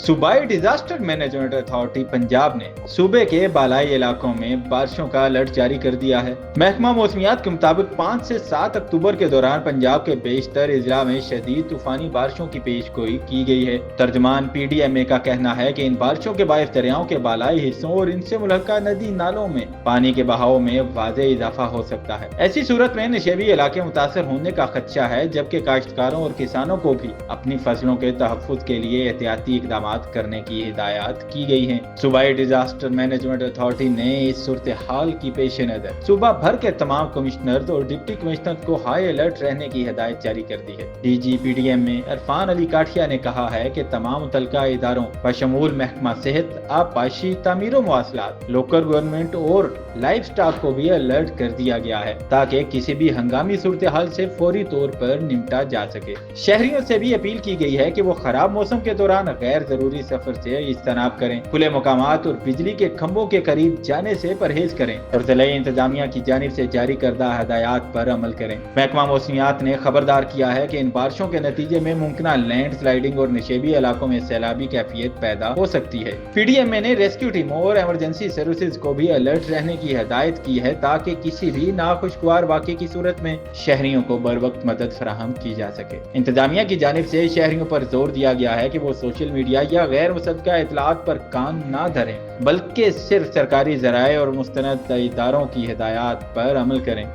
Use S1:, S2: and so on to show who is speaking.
S1: सूबाई disaster management authority Punjab ने सूबे के बालाई इलाकों में बारिशों का अलर्ट जारी कर दिया है। महकमा मौसमियात के मुताबिक 5 से 7 अक्टूबर के दौरान पंजाब के बेशतर इजला में शदीद तूफानी बारिशों की पेशगोई की गई है। तर्जमान PDMA का कहना है कि इन बारिशों के बायस दरियाओं के बालाई हिस्सों और इनसे मुल्हका नदी नालों में पानी के बहाव में वाज़ेह इजाफा हो सकता है। ऐसी सूरत में नशेबी इलाके मुतासर होने का खदशा है, जबकि काश्तकारों और किसानों को भी अपनी फसलों के तहफ्फुज के लिए एहतियाती इकदाम करने की हिदायत की गई है। सूबाई डिजास्टर मैनेजमेंट अथॉरिटी ने इस सूरत हाल की पेश नजर सूबा भर के तमाम कमिश्नर और डिप्टी कमिश्नर को हाई अलर्ट रहने की हिदायत जारी कर दी है। DG PDMA इरफान अली काठिया ने कहा है कि तमाम मुतल्लिका इदारों बशमूल महकमा सेहत, आबपाशी, तामीर मवासलात, लोकल गवर्नमेंट और लाइफ स्टाफ को भी अलर्ट कर दिया गया है ताकि किसी भी हंगामी सूरत हाल से फौरी तौर पर निपटा जा सके। शहरियों से भी अपील की गई है कि वो खराब मौसम के दौरान गैर जरूरी सफर से इज्तनाब करें, खुले मकामात और बिजली के खंभों के करीब जाने से परहेज करें और जिला इंतजामिया की जानिब से जारी करदा हदायत पर अमल करें। महकमा मौसमियात ने खबरदार किया है कि इन बारिशों के नतीजे में मुमकिन लैंड स्लाइडिंग और नशेबी इलाकों में सैलाबी कैफियत पैदा हो सकती है। PDMA ने रेस्क्यू टीमों और इमरजेंसी सर्विसेज को भी अलर्ट रहने की हिदायत की है ताकि किसी भी नाखुशगवार वाक़े की सूरत में शहरियों को बर वक्त मदद फराहम की जा सके। इंतजामिया की जानिब से शहरियों पर जोर दिया गया है कि वो सोशल मीडिया या गैर मुसद्दका इतलात पर कान ना धरें, बल्कि सिर्फ सरकारी ज़राए और मुस्तनद इदारों की हिदायत पर अमल करें।